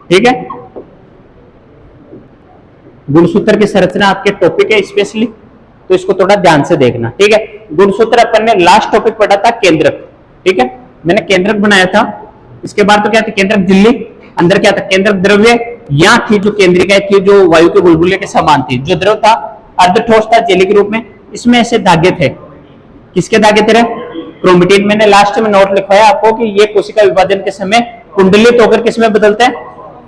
ठीक है, गुणसूत्र की संरचना आपके टॉपिक है स्पेशली, तो इसको थोड़ा ध्यान से देखना। ठीक है, गुणसूत्र अपन ने लास्ट टॉपिक पढ़ा था केंद्रक। ठीक है, मैंने केंद्रक बनाया था। इसके बाद तो क्या था, केंद्रक झिल्ली, अंदर क्या था, केंद्रक द्रव्य, यहाँ थी जो केंद्रिका थी जो वायु के बुलबुले के समान थी, जो द्रव था अर्धठोस था जेली के रूप में, इसमें ऐसे धागे थे। किसके धागे थे? क्रोमेटिन। मैंने लास्ट में नोट लिखवाया आपको कि ये कोशिका विभाजन के समय कुंडलित होकर किसमें बदलते हैं?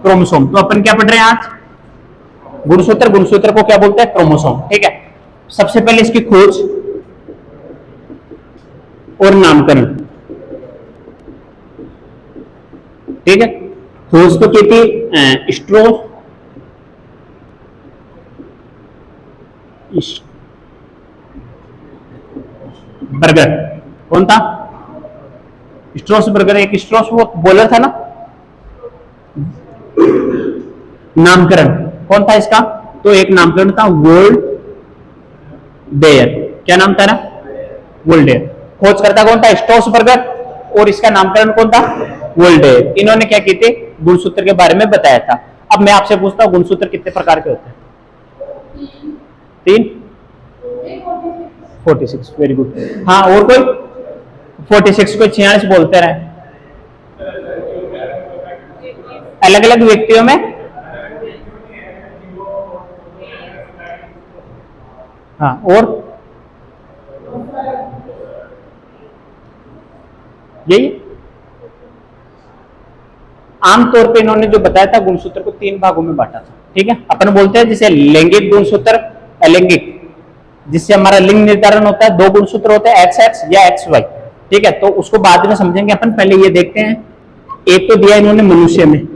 क्रोमोसोम। तो अपन क्या पढ़ रहे हैं आज? गुणसूत्र। गुणसूत्र को क्या बोलते हैं? क्रोमोसोम। ठीक है, सबसे पहले इसकी खोज और नामकरण। ठीक है, खोज तो की थी स्ट्रोस बर्गर। कौन था? स्ट्रोस बर्गर। एक स्ट्रोस वो बॉलर था ना। नामकरण कौन था इसका? तो एक नामकरण था वोल्ड डेयर। क्या नाम था ना? वोल्ड डेयर। खोज करता कौन था? स्ट्रोस बर्गर। और इसका नामकरण कौन था? वोल्ड डेयर। इन्होंने क्या की थी? गुणसूत्र के बारे में बताया था। अब मैं आपसे पूछता हूं, गुणसूत्र कितने प्रकार के होते हैं? 3? 46। Very good. हाँ, और कोई? 46 को 46 बोलते रहे। अलग अलग व्यक्तियों में, हाँ, और यही आमतौर पे इन्होंने जो बताया था, गुणसूत्र को 3 भागों में बांटा था। ठीक है, अपन बोलते हैं जिसे लैंगिक गुणसूत्र, अलैंगिक जिससे हमारा लिंग निर्धारण होता है। 2 गुणसूत्र होते हैं, XX या XY। ठीक है, तो उसको बाद में समझेंगे अपन, पहले ये देखते हैं। एक तो दिया इन्होंने मनुष्य में,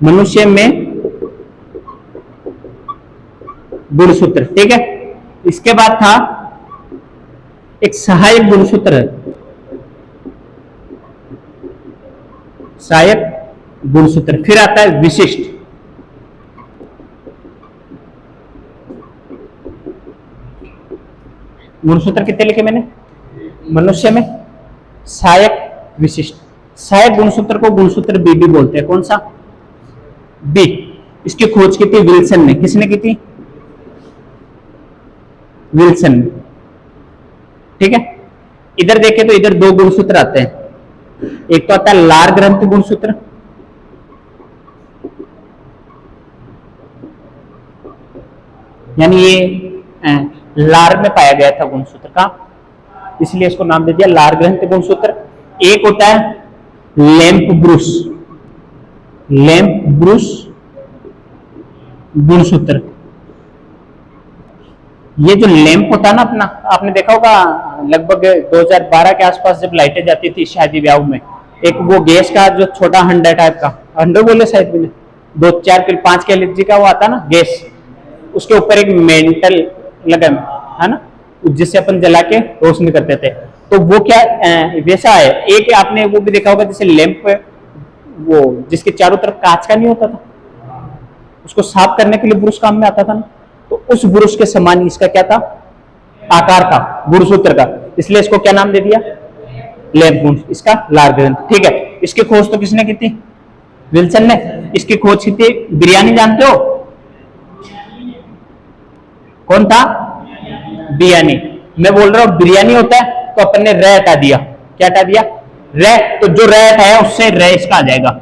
मनुष्य में गुणसूत्र। ठीक है, इसके बाद था एक सहायक गुणसूत्र, सहायक गुणसूत्र। फिर आता है विशिष्ट। गुणसूत्र कितने लिखे मैंने? मनुष्य में, सहायक, विशिष्ट। सहायक गुणसूत्र को गुणसूत्र बी भी बोलते हैं। कौन सा? बी। इसकी खोज की थी विल्सन ने। किसने की थी? विल्सन। ठीक है, इधर देखें तो इधर 2 गुणसूत्र आते हैं। एक तो आता है लार ग्रंथि गुणसूत्र, यानी ये लार में पाया गया था गुणसूत्र का, इसलिए इसको नाम दे दिया लार ग्रंथि गुणसूत्र। एक होता है लैंप ब्रूस, लैंप ब्रूस गुणसूत्र। ये जो लैंप होता है ना अपना, आपने देखा होगा लगभग 2012 के आसपास जब लाइटें जाती थी शादी ब्याह में, एक वो गैस का जो छोटा हंडा टाइप का, हंडो बोले शायद भी नहीं, 2-4 किलो 5 kg का वो आता ना गैस, उसके ऊपर एक मेंटल लगा है ना, जिससे अपन जला के रोशनी करते थे। तो वो क्या वैसा है। एक आपने वो भी देखा होगा जैसे लैंप, वो जिसके चारों तरफ कांच का नहीं होता था, उसको साफ करने के लिए ब्रश काम में आता था ना, तो उस ब्रश के समान इसका क्या था? आकार का, गुणसूत्र का। इसलिए इसको क्या नाम दे दिया? लैंप गुण। इसका लार ग्रंथ। ठीक है, इसकी खोज तो किसने की थी? विल्सन ने। इसकी खोज की थी बिरयानी। जानते हो कौन था? बिरयानी। मैं बोल रहा हूं बिरयानी होता है तो अपन ने रे हटा दिया। क्या हटा दिया? रे। तो जो रे हटाया उससे रे इसका आ जाएगा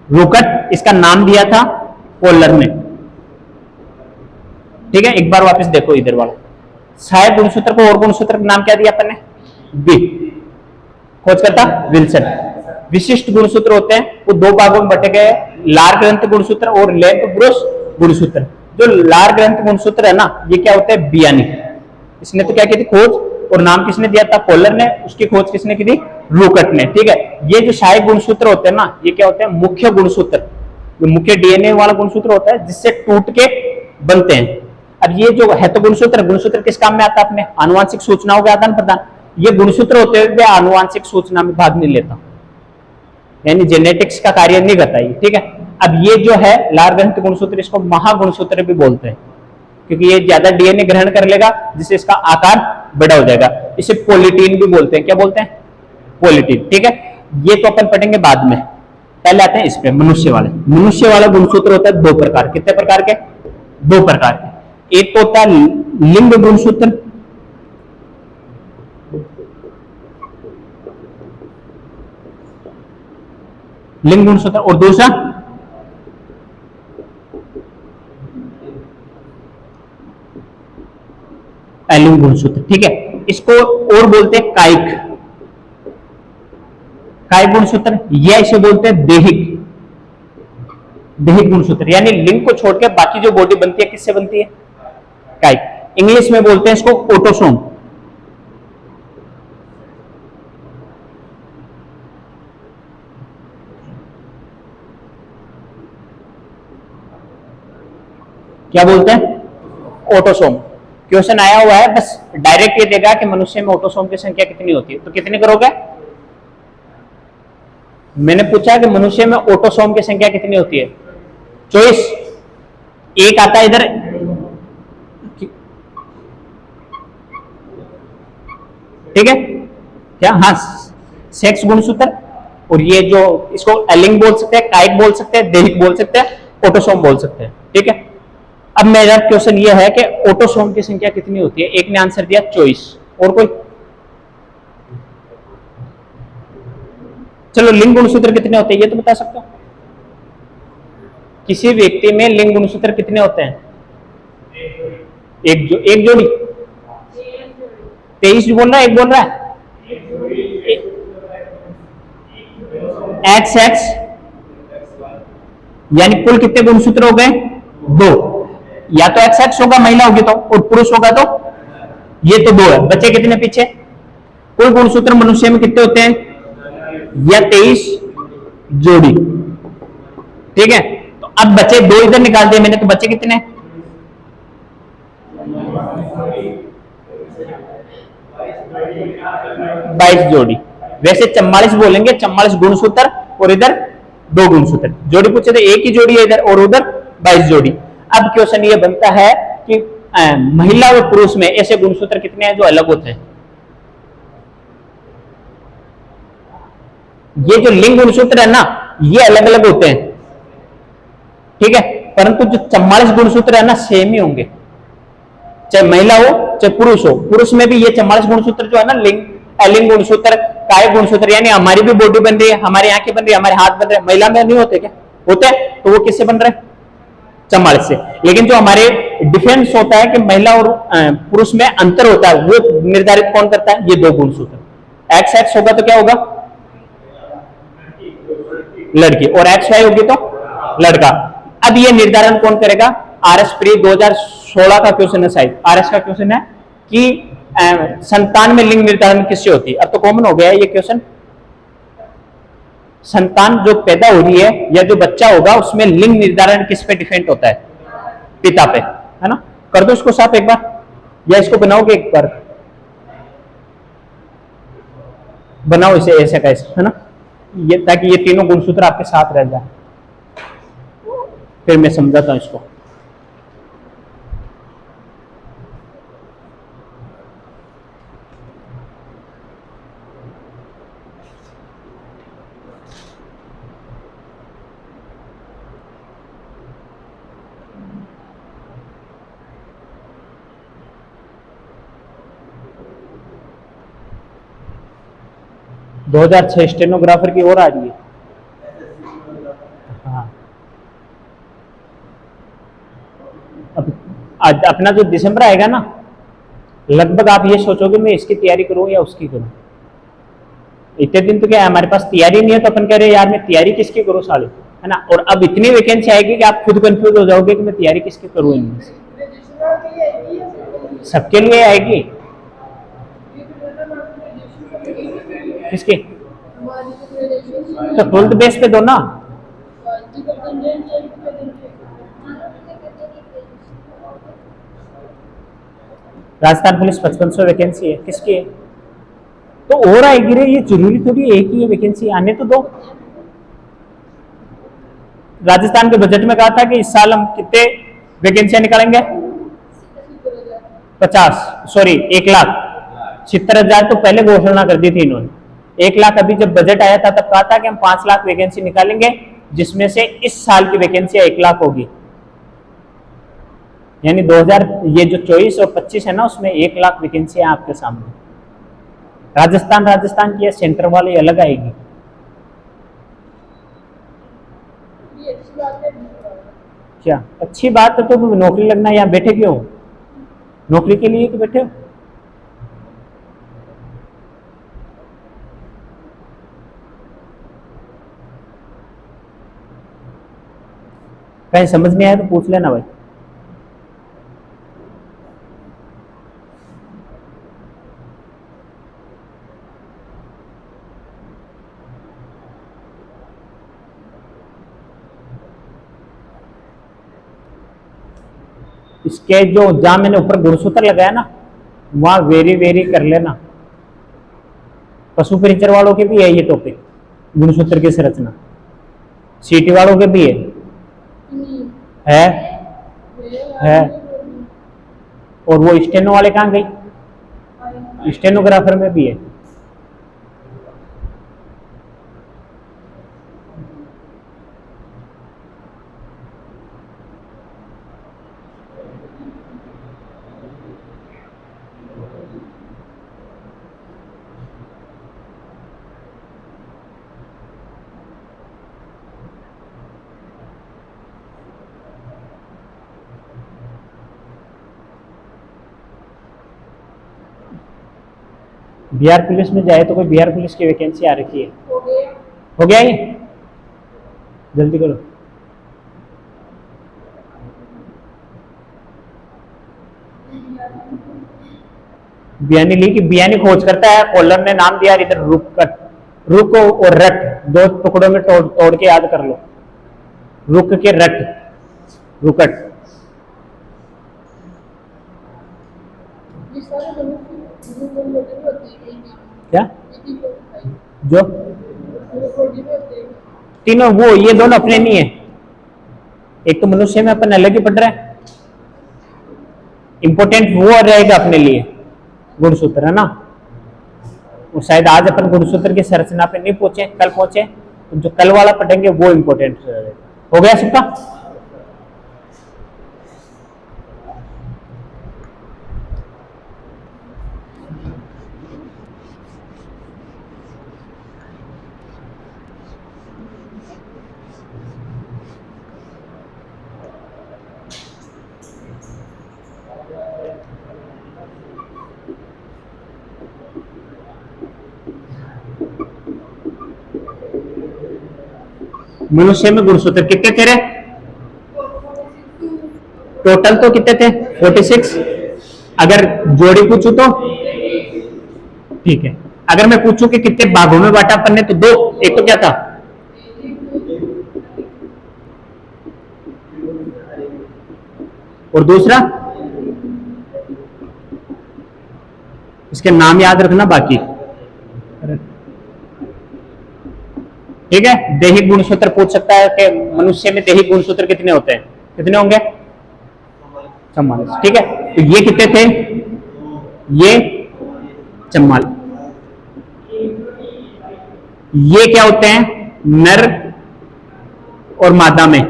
रोकट। इसका नाम दिया था पोलर ने। ठीक है, एक बार वापस देखो इधर वाला। सहायक गुणसूत्र को और गुणसूत्र का नाम क्या दिया अपन ने? बी। खोज करता विल्सन। विशिष्ट गुणसूत्र होते हैं वो 2 भागों में बटे गए, लार ग्रंथि गुणसूत्र और लैंप ब्रूस गुणसूत्र। जो लार ग्रंथि गुणसूत्र है ना, ये क्या होता है? बियानी। इसने तो क्या की थी खोज, और नाम किसने दिया था? पोलर ने। उसकी खोज किसने की थी? रूकट ने। ठीक है, ये जो सहायक गुणसूत्र होते हैं ना, ये क्या होते हैं? मुख्य गुणसूत्र, जो मुख्य डीएनए वाला गुणसूत्र होता है जिससे टूट के बनते हैं। अब ये जो है तो गुणसूत्र, गुणसूत्र किस काम में आता है? अपने आनुवांशिक सूचनाओं के आदान प्रदान। ये गुणसूत्र होते हुए आनुवांशिक सूचना में भाग नहीं लेता, यानी जेनेटिक्स का कार्य नहीं करता ये। ठीक है, अब ये जो है लार ग्रंथि गुणसूत्र, इसको महागुणसूत्र भी बोलते हैं, क्योंकि ये ज्यादा डीएनए ग्रहण कर लेगा जिससे इसका आकार बड़ा हो जाएगा। इसे पोलिटीन भी बोलते हैं। क्या बोलते हैं? पोलिटीन। ठीक है, ये तो अपन पढ़ेंगे बाद में, पहले आते हैं इस पे मनुष्य वाले। मनुष्य वाला गुणसूत्र होता है दो प्रकार। कितने प्रकार के? दो प्रकार के। एक तो होता है लिंग गुणसूत्र, लिंग गुणसूत्र, और दूसरा अलिंग गुणसूत्र। ठीक है, इसको और बोलते हैं कायिक, कायिक गुणसूत्र, या इसे बोलते हैं देहिक, देहिक गुणसूत्र। यानी लिंग को छोड़कर बाकी जो बॉडी बनती है किससे बनती है? कायिक। इंग्लिश में बोलते हैं इसको ऑटोसोम। क्या बोलते हैं? ऑटोसोम। क्वेश्चन आया हुआ है, बस डायरेक्ट ये देगा कि मनुष्य में ऑटोसोम की संख्या कितनी होती है, तो कितनी करोगे? मैंने पूछा कि मनुष्य में ऑटोसोम की संख्या कितनी होती है? चॉइस एक आता है इधर, ठीक है क्या? हाँ, सेक्स गुणसूत्र, और ये जो इसको एलिंग बोल सकते हैं, कायिक बोल सकते हैं, देहिक बोल सकते हैं, ऑटोसोम बोल सकते हैं। ठीक है, अब मेरा क्वेश्चन ये है कि ऑटोसोम की संख्या कितनी होती है? एक ने आंसर दिया चॉइस, और कोई? चलो लिंग गुणसूत्र कितने होते हैं ये तो बता सकते हो? किसी व्यक्ति में लिंग गुणसूत्र कितने होते हैं? एक जोड़ी। 23 बोल रहा है, एक बोल रहा है? एक्स एक्स, यानी कुल कितने गुणसूत्र हो गए? दो। या तो एक्स एक्स होगा महिला होगी तो, और पुरुष होगा तो ये तो दो है, बचे कितने पीछे? कुल गुणसूत्र मनुष्य में कितने होते हैं? या 23 जोड़ी। ठीक है, तो अब बचे दो, इधर निकाल दिए मैंने, तो बचे कितने? 22 जोड़ी। वैसे 44 बोलेंगे, 44 गुणसूत्र, और इधर दो गुणसूत्र। जोड़ी पूछे तो एक ही जोड़ी है इधर, और उधर 22 जोड़ी। अब क्वेश्चन ये बनता है कि महिला और पुरुष में ऐसे गुणसूत्र कितने हैं जो अलग होते हैं? ये जो लिंग गुणसूत्र है ना, ये अलग अलग होते हैं, ठीक है, परंतु जो 44 गुणसूत्र है ना, सेम ही होंगे, चाहे महिला हो चाहे पुरुष हो। पुरुष में भी ये 44 गुणसूत्र जो है ना, लिंग, अलिंग गुणसूत्र, कायिक गुणसूत्र, यानी हमारी भी बॉडी बन रही है, हमारी आंखें बन रही है, हमारे हाथ बन रहे हैं, महिला में नहीं होते क्या? होते हैं, तो वो किससे बन रहे हैं? 44 से। लेकिन जो हमारे डिफरेंस होता है कि महिला और पुरुष में अंतर होता है, वो निर्धारित कौन करता है? ये दो गुणसूत्र। एक्स एक्स होगा तो क्या होगा? लड़की, और एक्स वाई होगी तो लड़का। अब ये निर्धारण कौन करेगा? आरएस प्री 2016 का क्वेश्चन है, शायद आरएस का क्वेश्चन है कि संतान में लिंग निर्धारण किससे होती है? अब तो कॉमन हो गया है ये क्वेश्चन। संतान जो पैदा हो रही है या जो बच्चा होगा, उसमें लिंग निर्धारण किस पे डिपेंड होता है? पिता पे, है ना? कर दो इसको साफ एक बार, या इसको बनाओगे एक बार? बनाओ इसे ऐसे का ऐसे, है ना, ये, ताकि ये तीनों गुणसूत्र आपके साथ रह जाए। फिर मैं समझाता हूं इसको। दो 2006 स्टेनोग्राफर की ओर आ रही है। हाँ, अब अपना जो दिसंबर आएगा ना, लगभग आप ये सोचोगे मैं इसकी तैयारी करूं या उसकी करूं। इतने दिन तो क्या है, हमारे पास तैयारी नहीं है, तो अपन कह रहे हैं यार मैं तैयारी किसकी करूं साले, है ना? और अब इतनी वैकेंसी आएगी कि आप खुद कंफ्यूज हो जाओगे कि मैं तैयारी किसकी करूं इनमें से। सबके लिए आएगी। किसकी? तो 12th बेस पे दो ना। राजस्थान पुलिस 5500 वैकेंसी है, किसकी है? तो और आएगी रे, ये जरूरी थोड़ी एक ही है वैकेंसी, आने तो दो। राजस्थान के बजट में कहा था कि इस साल हम कितने वैकेंसियां निकालेंगे? 1,70,000 तो पहले घोषणा कर दी थी इन्होंने, 1 लाख अभी जब बजट आया था तब कहा था कि हम 5 लाख वैकेंसी निकालेंगे, जिसमें से इस साल की वैकेंसी 1 लाख होगी। यानी 2000 ये जो 24 और 25 है ना, उसमें 1 लाख वैकेंसी है आपके सामने। राजस्थान की सेंटर वाली अलग आएगी। क्या अच्छी बात है? तो नौकरी लगना, यहाँ बैठे क्यों? नौकरी के लिए तो बैठे हो। कहीं समझ नहीं आया तो पूछ लेना भाई। इसके जो जहां मैंने ऊपर गुणसूत्र लगाया ना, वहां वेरी वेरी कर लेना। पशु फर्नीचर वालों के भी है ये टॉपिक, गुणसूत्र की संरचना। सीटी वालों के भी है। और वो स्टेनो वाले कहाँ गई? स्टेनोग्राफर में भी है। बिहार पुलिस में जाए तो कोई बिहार पुलिस की वैकेंसी आ रखी है? हो गया ये? जल्दी करो। बियानी ली कि बियानी खोज करता है, कॉलर ने नाम दिया इधर रुक और रट, 2 टुकड़ों में तोड़ के याद कर लो। रुक के रट, रुकट। क्या जो तीनों वो, ये दोनों अपने नहीं है। एक तो मनुष्य में अपन अलग ही पढ़ रहे हैं, इंपॉर्टेंट वो रहेगा अपने लिए गुणसूत्र, है ना। वो शायद आज अपन गुणसूत्र की संरचना पे नहीं पहुंचे, कल पहुंचे, तो जो कल वाला पढ़ेंगे वो इंपॉर्टेंट हो गया सबका। मनुष्य में गुणसूत्र कितने थे रे? टोटल तो कितने थे? 46। अगर जोड़ी पूछू तो ठीक है। अगर मैं पूछूं कि कितने भागों में बांटा अपन ने, तो 2। एक तो क्या था? और दूसरा, इसके नाम याद रखना बाकी, ठीक है। दैहिक गुणसूत्र पूछ सकता है कि मनुष्य में दैहिक गुणसूत्र कितने होते हैं? कितने होंगे? 44, ठीक है। तो ये कितने थे? ये 44। ये क्या होते हैं? नर और मादा में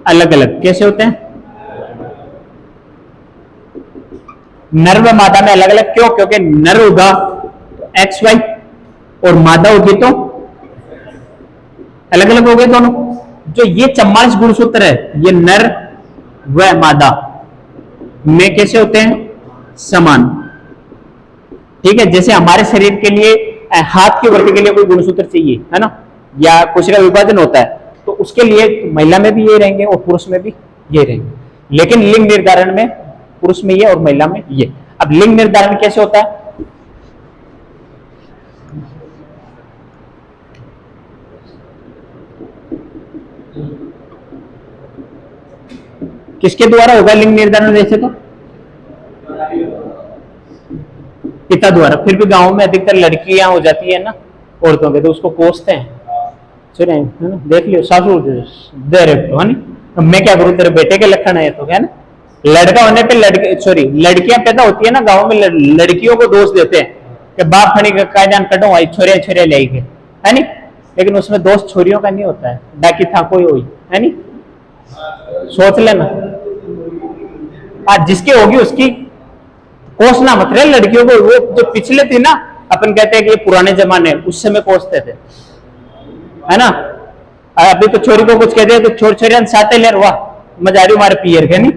अलग अलग कैसे होते हैं? नर व मादा में अलग अलग क्यों? क्योंकि नर होगा XY और मादा होगी तो अलग अलग हो गए दोनों। जो ये 44 गुणसूत्र है, ये नर व मादा में कैसे होते हैं? समान, ठीक है। जैसे हमारे शरीर के लिए हाथ की वृद्धि के लिए कोई गुणसूत्र चाहिए, है ना, या कोशिका विभाजन होता है, तो उसके लिए महिला में भी ये रहेंगे और पुरुष में भी ये रहेंगे। लेकिन लिंग निर्धारण में पुरुष में ये और महिला में ये। अब लिंग निर्धारण कैसे होता है? किसके द्वारा होगा लिंग निर्धारण? वैसे तो पिता द्वारा। फिर भी गांव में अधिकतर लड़कियां हो जाती है ना, औरतों के, तो उसको कोसते हैं, सुने है ना, देख लियो सासू दे रहे हो, है ना। तो मैं क्या करूं, तेरे बेटे के लक्षण है तो, है ना। लड़का होने पे लड़कियां पैदा होती है ना गांव में, लड़कियों को दोष देते हैं कि बाप फणी का कायदान कटो आई छोरे छोरे ले गए, है नहीं? लेकिन उसमें दोस्त छोरियों का नहीं होता है, बाकी था कोई हुई, है नहीं? सोच लेना, आज जिसकी होगी उसकी कोसना मत रहे लड़कियों को। वो जो पिछले थी ना, अपन कहते हैं कि ये पुराने जमाने, उस समय कोसते थे, है ना? अभी तो छोरी को कुछ कह दिया तो छोर छोरियां साथे ले, वाह मजा आ रही हमारे पियर के, नहीं?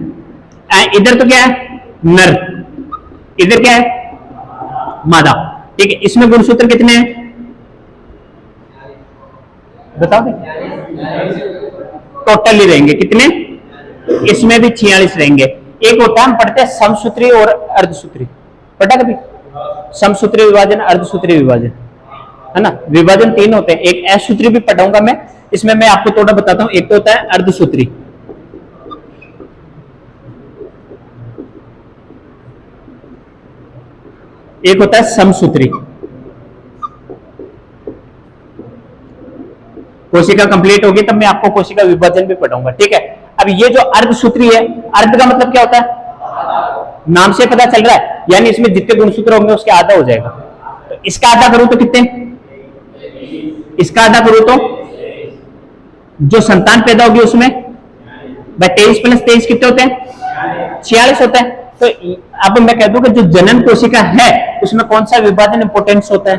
इधर तो क्या है नर, इधर क्या है मादा, ठीक है? इसमें गुणसूत्र कितने हैं बताओ? टोटली रहेंगे कितने? इसमें भी 46 रहेंगे। एक होता है हम पढ़ते हैं समसूत्री और अर्धसूत्री, पढ़ा कभी? समसूत्री विभाजन, अर्धसूत्री विभाजन, है ना? विभाजन 3 होते हैं, एक असूत्री भी पढ़ाऊंगा मैं, इसमें मैं आपको थोड़ा बताता हूं। एक तो होता है अर्धसूत्री, एक होता है समसूत्री। कोशिका कंप्लीट होगी तब मैं आपको कोशिका विभाजन भी पढ़ाऊंगा, ठीक है? अब ये जो अर्धसूत्री है, अर्ध का मतलब क्या होता है? नाम से पता चल रहा है, यानी इसमें जितने गुणसूत्र होंगे उसके आधा हो जाएगा। तो इसका आधा करूं तो कितने? इसका आधा करूं तो जो संतान पैदा होगी उसमें 23 + 23 कितने होते हैं? 46 होता है। तो अब मैं कह दूं कि जो जनन कोशिका है उसमें कौन सा विभाजन इंपोर्टेंस होता है?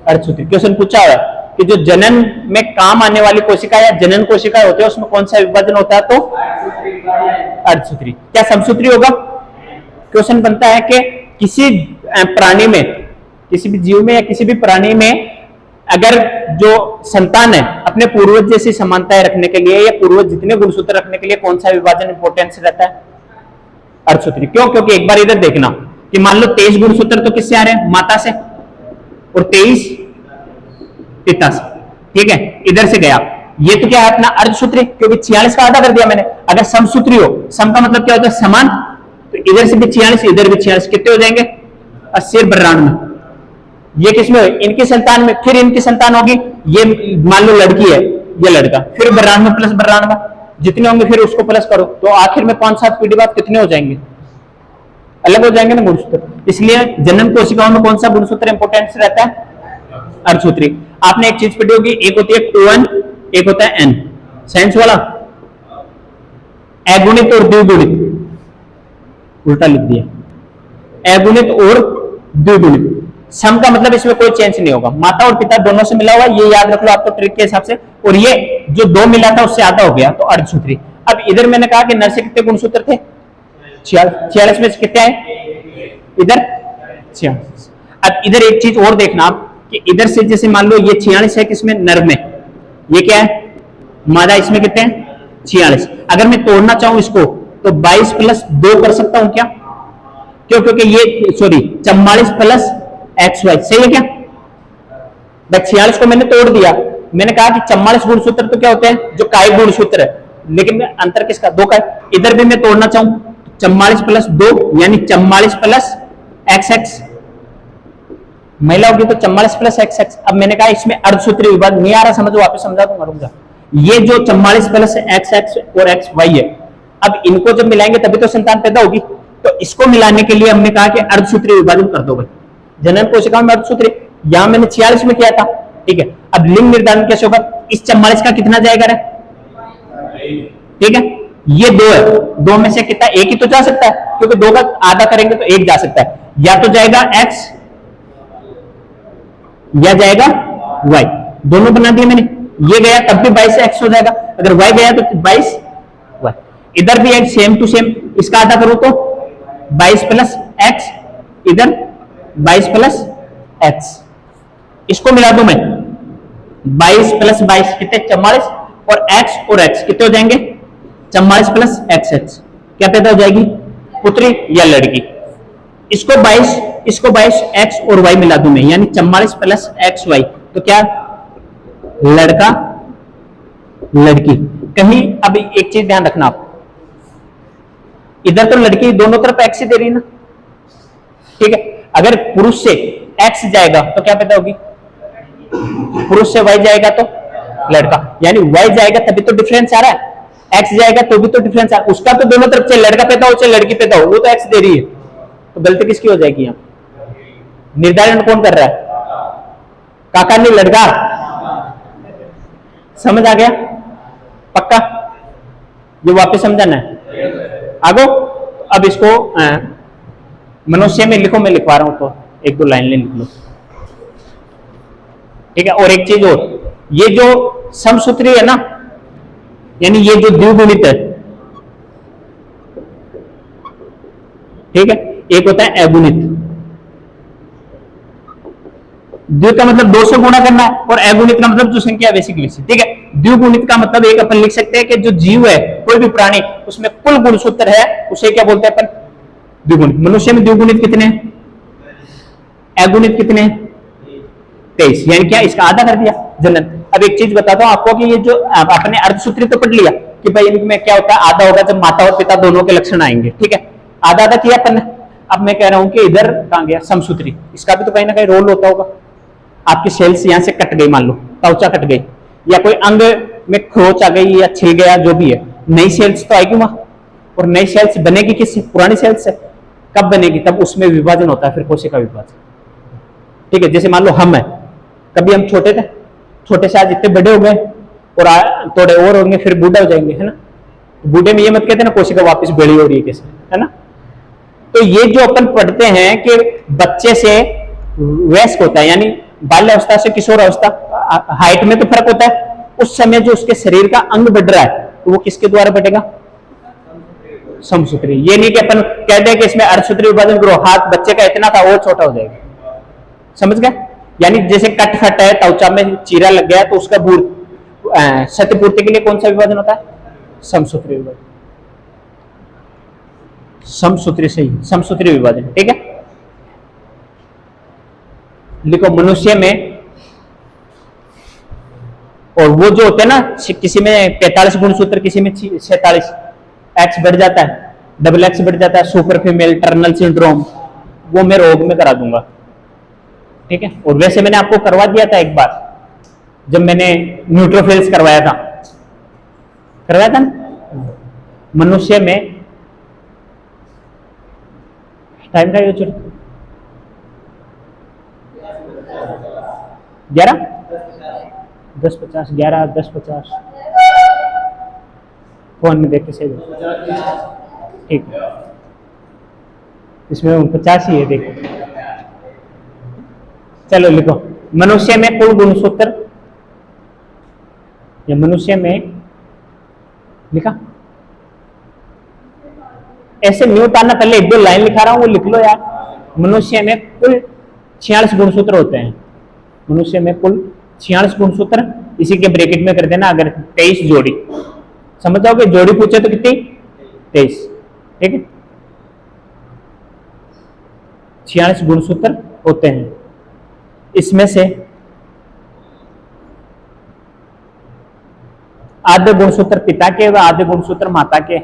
अर्धसूत्री। क्वेश्चन पूछा है कि जो जनन में काम आने वाली कोशिका या जनन कोशिका होती है उसमें कौन सा विभाजन होता है? तो अर्धसूत्री। क्या समसूत्री होगा? क्वेश्चन बनता है कि किसी प्राणी में, किसी भी जीव में या किसी भी प्राणी में अगर जो संतान है अपने पूर्वज जैसी समानताएं रखने के लिए या पूर्वज जितने गुणसूत्र रखने के लिए कौन सा विभाजन इंपोर्टेंस रहता है? अर्धसूत्री। क्यों? क्योंकि एक बार इधर देखना कि मान लो 23 गुणसूत्र तो किससे आ रहे हैं? माता से, और 23 पिता से, ठीक है? इधर से गया, ये तो क्या है अपना अर्धसूत्री, क्योंकि 46 का आधा कर दिया मैंने। अगर समसूत्री हो, सम का मतलब क्या होता है? समान, तो इधर से भी 46 इधर भी 46 कितने हो जाएंगे? 80 और 92। ये किसमें? इनकी संतान में, फिर इनकी संतान होगी, ये मान लो लड़की है, ये लड़का, फिर 92 + 92 जितने होंगे फिर उसको प्लस करो, तो आखिर में 5-7 पीढ़ी बाद कितने हो जाएंगे? अलग हो जाएंगे ना गुणसूत्र। इसलिए जनन कोशिकाओं में कौन सा गुणसूत्र इंपोर्टेंस रहता है? अर्धसूत्री। आपने एक चीज पढ़ी होगी, एक होती है 2n, एक होता है n, साइंस वाला, अगुणित और द्विगुणित, उल्टा लिख दिया, अगुणित और द्विगुणित। सम का मतलब इसमें कोई चेंज नहीं होगा, माता और पिता दोनों से मिला हुआ, ये याद रख लो आपको ट्रिक के हिसाब से। और ये जो 2 मिला था उससे आधा हो गया, तो अर्धसूत्री। अब इधर मैंने कहा कि नर से कितने गुणसूत्र थे? 46 में से कितने आए? इधर 46। अब इधर एक चीज और देखना आप कि इधर से जैसे मान लो ये 46 है किसमें? नर में, ये क्या है? मादा। इसमें कितने हैं? 46। अगर मैं तोड़ना चाहूं इसको तो 22 + 2 कर सकता हूं क्या? क्यों? क्योंकि ये 44 + XY, सही है क्या? 46 को मैंने तोड़ दिया, मैंने कहा कि 44 गुणसूत्र तो क्या होते हैं? जो कायिक गुणसूत्र है, लेकिन अंतर किसका? 2 का। इधर भी मैं तोड़ना चाहूं 44 + 2 यानी 44 + XX, महिला होगी तो 44 + XX। अब मैंने कहा इसमें अर्धसूत्री विभाजन नहीं आ रहा समझ, वापस समझा दूंगा, रुक जा। ये जो 44 + XX और XY है, अब इनको जब मिलाएंगे तभी तो संतान पैदा होगी, तो इसको मिलाने के लिए हमने कहा कि अर्धसूत्री विभाजन कर दो भाई। जनन कोशिका में अर्धसूत्री, यहां मैंने 46 में किया था, ठीक है? अब लिंग निर्धारण कैसे होगा? इस 44 का कितना जाएगा रे? ठीक है, ये 2 है, 2 में से कितना? एक ही तो जा सकता है, क्योंकि 2 का आधा करेंगे तो 1 जा सकता है, या तो जाएगा X या जाएगा Y, दोनों बना दिए मैंने। ये गया तब भी 22 से X हो जाएगा, अगर Y गया तो 22 Y। इधर भी एक सेम टू सेम, इसका आधा करूं तो 22 + X, इधर 22 + X, इसको मिला दूं मैं 22 + 22 कितने? 44, और X और X कितने हो जाएंगे? 44 + XX, क्या पैदा हो जाएगी? पुत्री या लड़की। इसको 22 X और Y मिला दूं मैं, यानी 44 + XY, तो क्या? लड़का लड़की। कहीं अब एक चीज ध्यान रखना आप, इधर तो लड़की दोनों तरफ X ही दे रही है ना, ठीक है? अगर पुरुष से X जाएगा तो क्या पैदा होगी? पुरुष से Y जाएगा तो लड़का, यानी Y जाएगा तभी तो डिफरेंस आ रहा है, X जाएगा तो भी तो डिफरेंस आ रहा है। उसका तो दोनों तरफ से लड़का पैदा हो चाहे लड़की पैदा हो, वो तो X दे रही है, तो गलती किसकी हो जाएगी यहाँ? निर्धारण कौन कर रहा है? काका नहीं, लड़का। समझ आ गया? पक्का? ये वापस समझाना है आगो। अब इसको मनुष्य में लिखो, मैं लिखवा रहा हूं तो एक दो लाइन लिख लो, ठीक है। और एक चीज और, ये जो समसूत्री है ना, यानी ये जो द्विगुणित है, ठीक है, एक होता है अगुणित। द्वि का मतलब दो से गुणा करना है, और अगुणित का मतलब जो संख्या वैसी की वैसी, ठीक है। द्विगुणित का मतलब एक अपन लिख सकते हैं कि जो जीव है, कोई भी प्राणी, उसमें कुल गुणसूत्र है, उसे क्या बोलते हैं अपन? द्विगुणित। मनुष्य में द्विगुणित कितने हैं? अगुणित कितने हैं? 23, यानी क्या इसका आधा कर दिया जनन। अब एक चीज बताता हूं आपको कि ये जो आपने अर्धसूत्री तो पढ़ लिया कि भाई इनमें क्या होता है, आधा होगा जब माता और पिता दोनों के लक्षण आएंगे, ठीक है, आधा आधा किया अपन ने। अब मैं कह रहा हूं कि इधर कहां गया समसूत्री, इसका भी तो कहीं ना कहीं रोल होता होगा। आपकी सेल्स यहां से कट गई, मान लो त्वचा कट गई, या कोई अंग में खरोच आ गई या छिल गया, जो भी है, नई सेल्स तो आएगी वहां, और नई सेल्स बनेगी किससे? पुरानी सेल्स से। कब बनेगी? तब उसमें विभाजन होता है, फिर कोशिका विभाजन, ठीक है। जैसे मान लो हम है, कभी हम छोटे थे, छोटे से आज इतने बड़े हो गए, और थोड़े और होंगे फिर बूढ़ा हो जाएंगे, है ना। बूढ़े में ये मत कहते ना कोशिका वापस बड़ी हो रही है कैसे, है ना। तो ये जो अपन पढ़ते हैं कि बच्चे से वयस्क होता है, यानी बाल्यावस्था से किशोर अवस्था, हाइट में तो फर्क होता है, उस समय जो उसके शरीर का अंग बढ़ रहा है, तो वो किसके द्वारा बढ़ेगा? समसूत्री। ये नहीं कि अपन कहते हैं कि इसमें अर्धसूत्री विभाजन करो, हाथ बच्चे का इतना था और छोटा हो जाएगा, समझ गए? यानी जैसे कट फट है, त्वचा में चीरा लग गया, तो उसका क्षतिपूर्ति के लिए कौन सा विभाजन होता है? समसूत्री विभाजन। समसूत्री से ही समसूत्री विभाजन, ठीक है। लिखो मनुष्य में, और वो जो होते हैं ना, किसी में 45 गुणसूत्र, किसी में 46, एक्स बढ़ जाता है, डबल एक्स बढ़ जाता है, सुपर फीमेल, टर्नल सिंड्रोम, वो मैं रोग में करा दूंगा, ठीक है। और वैसे मैंने आपको करवा दिया था एक बार, जब मैंने न्यूट्रोफिल्स करवाया था ना मनुष्य में। टाइम का 11 10:50, 11 10:50, फोन में देख के सही, ठीक है। इसमें 50 ही है, देखो। चलो लिखो, मनुष्य में कुल गुणसूत्र, या मनुष्य में लिखा, ऐसे नहीं उतारना, पहले एक दो लाइन लिखा रहा हूं, वो लिख लो यार। मनुष्य में कुल 46 गुणसूत्र होते हैं, मनुष्य में कुल 46 गुणसूत्र, इसी के ब्रैकेट में कर देना, अगर 23 जोड़ी, समझ जाओगे, जोड़ी पूछे तो कितनी? 23, ठीक है। 46 गुणसूत्र होते हैं, इसमें से आधे गुणसूत्र पिता के व आधे गुणसूत्र माता के,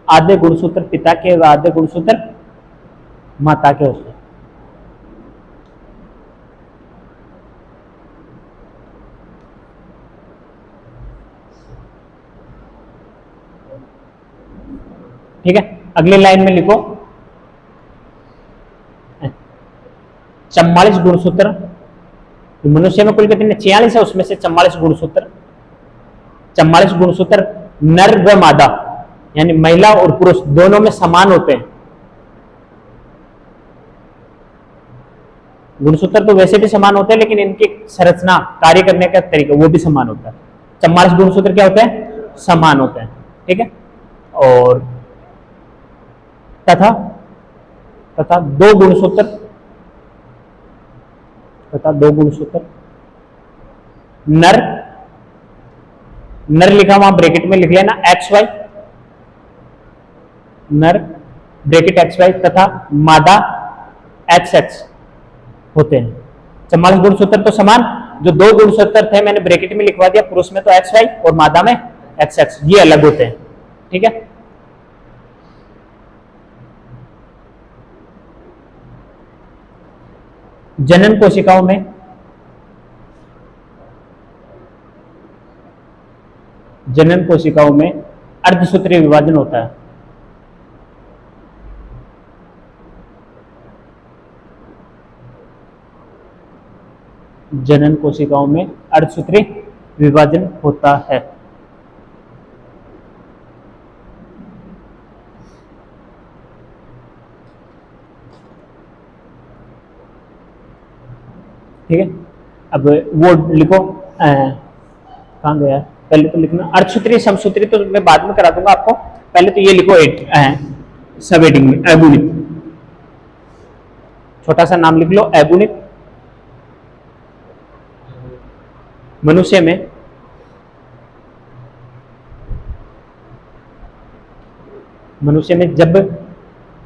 आधे गुणसूत्र पिता के व आधे गुणसूत्र माता के होते हैं। ठीक है, अगली लाइन में लिखो 44 गुणसूत्र। मनुष्य में कुल कितने? 46 है, उसमें से 44 गुणसूत्र, 44 गुणसूत्र नर व मादा, यानी महिला और पुरुष दोनों में समान होते हैं। गुणसूत्र तो वैसे भी समान होते हैं, लेकिन इनकी संरचना, कार्य करने का तरीका वो भी समान होता है। 44 गुणसूत्र क्या होते हैं? समान होते हैं, ठीक है। और तथा दो गुणसूत्र नर लिखा वहां ब्रैकेट में लिख लेना XY, नर ब्रैकेट XY, तथा मादा XX होते हैं। 44 गुणसूत्र तो समान, जो दो गुणसूत्र थे मैंने ब्रैकेट में लिखवा दिया, पुरुष में तो XY और मादा में XX, ये अलग होते हैं, ठीक है। जनन कोशिकाओं में अर्धसूत्रीय विभाजन होता है। जनन कोशिकाओं में अर्धसूत्री विभाजन होता है। ठीक है, अब वो लिखो, कहाँ गया, पहले तो लिखना अर्धसूत्री समसूत्री तो मैं बाद में करा दूंगा आपको, पहले तो ये लिखो सब हेडिंग में अगुणित, छोटा सा नाम लिख लो अगुणित। मनुष्य में जब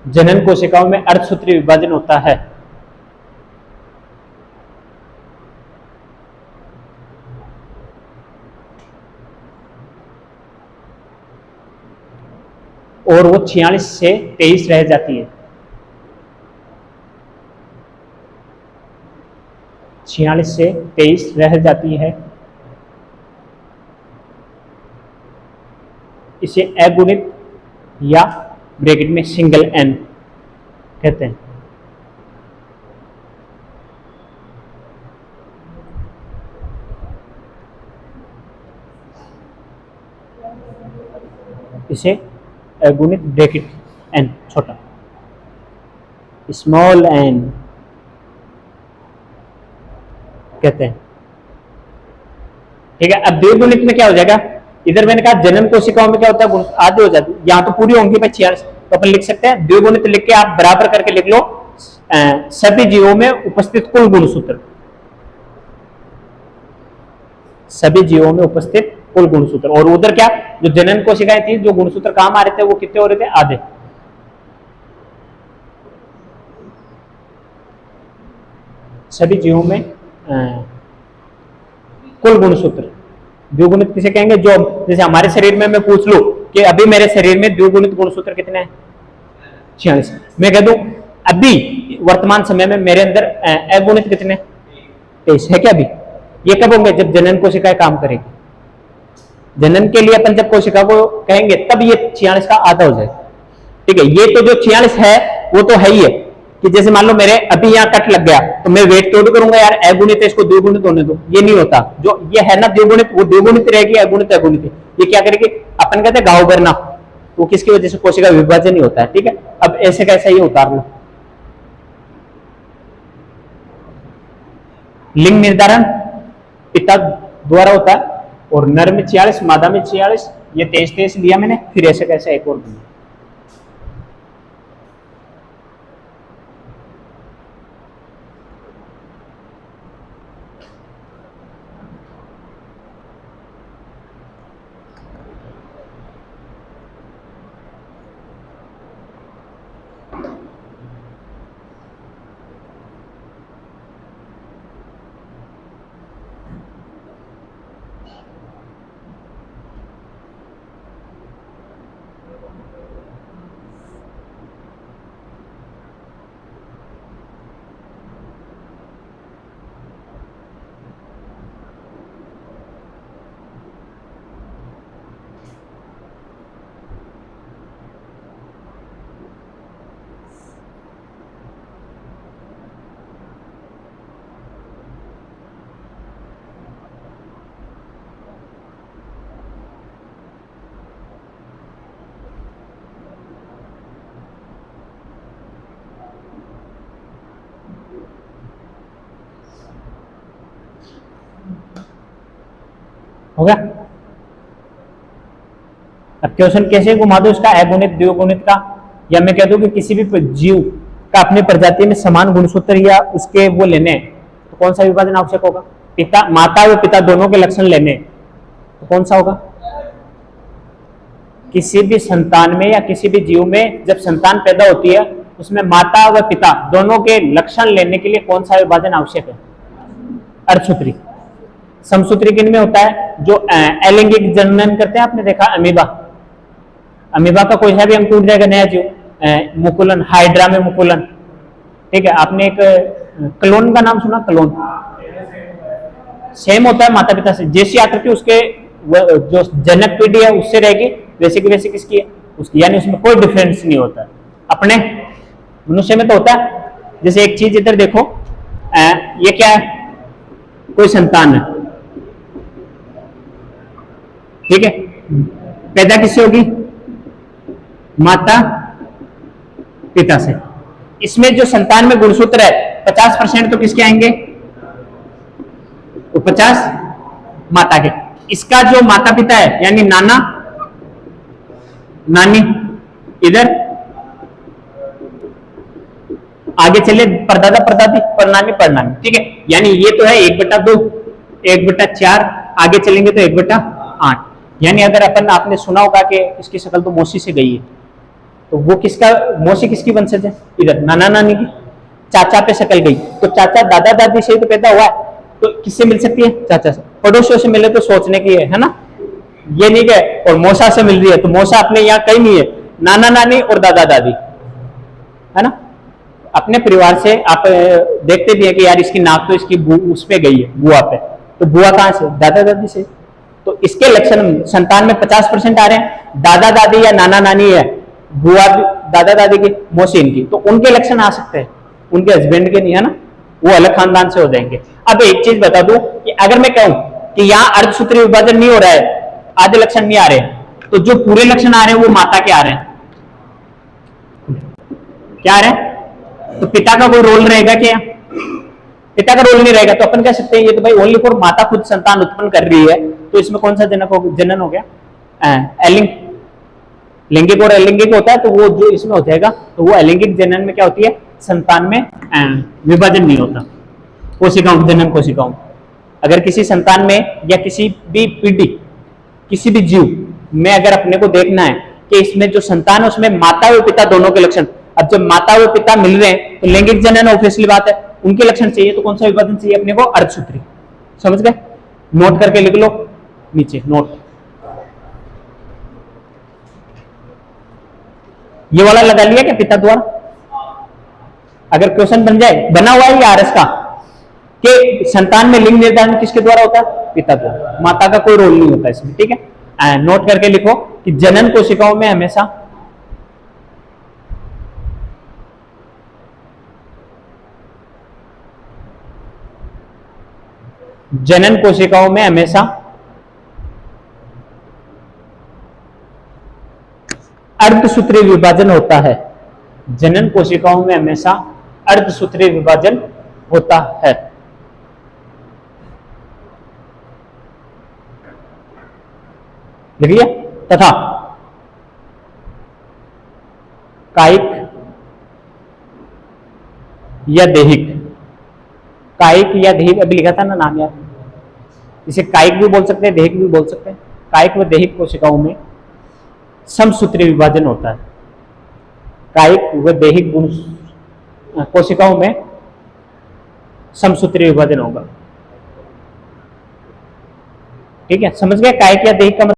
जनन कोशिकाओं में अर्धसूत्री विभाजन होता है और वो 46 से 23 रह जाती है, 46 से 23 रह जाती है, इसे अगुणित या ब्रैकेट में सिंगल एन कहते हैं। इसे अगुणित ब्रैकेट एन छोटा स्मॉल एन कहते हैं। ठीक है, अब द्विगुणित में क्या हो जाएगा, इधर मैंने कहा जनन कोशिकाओं में क्या होता है आधे हो जाती है, यहां तो पूरी होंगी भाई 46, तो अपन लिख सकते हैं द्विगुणित लिख के आप बराबर करके लिख लो सभी जीवों में उपस्थित कुल गुणसूत्र, सभी जीवों में उपस्थित कुल गुणसूत्र। और उधर क्या जो जनन कोशिकाएं थी जो गुणसूत्र काम आ रहे थे वो कितने हो रहे थे, आधे। सभी जीवों में कुल गुणसूत्र, द्विगुणित किसे कहेंगे, जो जैसे हमारे शरीर में मैं पूछ लूं कि अभी मेरे शरीर में द्विगुणित गुणसूत्र कितने हैं, 46, मैं कह दूं अभी वर्तमान समय में मेरे अंदर अगुणित कितने, 23 है क्या अभी, ये कब होंगे जब जनन कोशिकाएं काम करेगी, जनन के लिए अपन जब कोशिका को कहेंगे तब ये 46 का आधा हो जाएगा। ठीक है, ये तो जो 46 है वो तो है ही है कि जैसे मान लो मेरे अभी यहाँ कट लग गया तो मैं वेट थोड़ी करूंगा यार अगुणित है इसको द्विगुणित होने दो, ये नहीं होता, जो ये है ना द्विगुणित वो द्विगुणित रहेगी, अगुणित अगुणित, ये क्या करेगी, अपन कहते हैं घाव भरना, वो किसकी वजह से, कोशिका विभाजन ही होता है। ठीक है, अब ऐसे कैसे ये उतार लो, लिंग निर्धारण पिता द्वारा होता है और नर में 46 मादा में 46, ये 23 लिया मैंने, फिर ऐसे कैसे एक और बना। हो गया। अब क्वेश्चन कैसे घुमा दो इसका, अगुणित द्विगुणित का, या मैं कह दूं कि किसी भी जीव का अपनी प्रजाति में समान गुणसूत्र या उसके वो लेने, तो कौन सा विभाजन आवश्यक होगा, पिता माता व पिता दोनों के लक्षण लेने, तो कौन सा होगा, किसी भी संतान में या किसी भी जीव में जब संतान पैदा होती है उसमें माता व पिता दोनों के लक्षण लेने के लिए कौन सा विभाजन आवश्यक है, अर्धसूत्री। समसूत्री किन में होता है, जो अलैंगिक जनन करते हैं, आपने देखा अमीबा, अमीबा का कोई सा भी अंग टूट जाएगा, नया जीव, मुकुलन, हाइड्रा में मुकुलन। ठीक है, आपने एक क्लोन का नाम सुना, क्लोन सेम होता है माता पिता से, जैसी आकृति उसके जो जनक पीढ़ी है उससे रहेगी वैसे की वैसे किसकी है उसकी, यानी उसमें कोई डिफरेंस नहीं होता। अपने मनुष्य में तो होता है, जैसे एक चीज इधर देखो, ये क्या है, कोई संतान है, ठीक है, पैदा किससे होगी? माता पिता से। इसमें जो संतान में गुणसूत्र है 50% तो किसके आएंगे? तो 50 माता के। इसका जो माता पिता है यानी नाना नानी, इधर आगे चले परदादा परदादी, परनानी परनानी, ठीक है। यानी ये तो है 1/2, 1/4, आगे चलेंगे तो 1/8। यानी अगर आपने सुना होगा कि इसकी शक्ल तो मौसी से गई है, तो वो किसका, मौसी किसकी वंशज है? इधर नाना नानी की। चाचा पे शक्ल गई तो चाचा दादा दादी से ही तो पैदा हुआ है, तो किससे मिल सकती है? चाचा से। पड़ोसियों से मिले तो सोचने की है ना, ये नहीं है। और मौसा से मिल रही है तो मौसा अपने यहाँ कहीं नहीं है, नाना नानी और दादा दादी, है ना। अपने परिवार से आप देखते भी है कि यार इसकी नाक तो इसकी उस पे गई है, बुआ पे, तो बुआ कहां से? दादा दादी से। तो इसके लक्षण संतान में 50% आ रहे हैं। दादा दादी या नाना नानी है, बुआ दादा दादी की, मौसी इनकी, तो उनके लक्षण आ सकते हैं, उनके हस्बैंड के नहीं, है ना, वो अलग खानदान से हो जाएंगे। अब एक चीज बता दूं कि अगर मैं कहूं कि यहाँ अर्धसूत्रीय विभाजन नहीं हो रहा है, आधे लक्षण नहीं आ रहे, तो जो पूरे लक्षण आ रहे हैं वो माता के आ रहे हैं। क्या आ रहे हैं? तो पिता का कोई रोल रहेगा क्या? पिता का रोल नहीं रहेगा। तो अपन कह सकते हैं ये तो भाई ओनली फॉर माता खुद संतान उत्पन्न कर रही है, तो इसमें कौन सा जनन हो गया? लैंगिक और अलैंगिक होता है, तो वो जो इसमें हो जाएगा, तो वो अलैंगिक जनन में क्या होती है? संतान में विभाजन नहीं होता, कोशिकाओं जनन कोशिकाओं। अगर किसी संतान में या किसी भी पीढ़ी, किसी भी जीव में अगर अपने को देखना है कि इसमें जो संतान है उसमें माता और पिता दोनों के लक्षण, अब जब माता और पिता मिल रहे हैं तो लैंगिक जनन ऑब्वियसली बात है, उनके लक्षण चाहिए, तो कौन सा विभाजन चाहिए अपने को? अर्धसूत्री। समझ गए? नोट करके लिख लो नीचे, नोट। ये वाला लगा लिया क्या पिता द्वारा? अगर क्वेश्चन बन जाए, बना हुआ है आरएस का कि संतान में लिंग निर्धारण किसके द्वारा होता है? पिता द्वारा। माता का कोई रोल नहीं होता इसमें, ठीक है। नोट करके लिखो कि जनन कोशिकाओं में हमेशा अर्धसूत्रीय विभाजन होता है। जनन कोशिकाओं में हमेशा अर्धसूत्रीय विभाजन होता है। लिखिए। तथा कायिक या दैहिक, कायिक या दैहिक अभी लिखा था ना नाम यार, इसे कायिक भी बोल सकते हैं, दैहिक भी बोल सकते हैं। कायिक व दैहिक कोशिकाओं में समसूत्रीय विभाजन होता है। कायिक व दैहिक कोशिकाओं में समसूत्रीय विभाजन होगा, ठीक है। समझ गए? कायिक या दैहिक का मतलब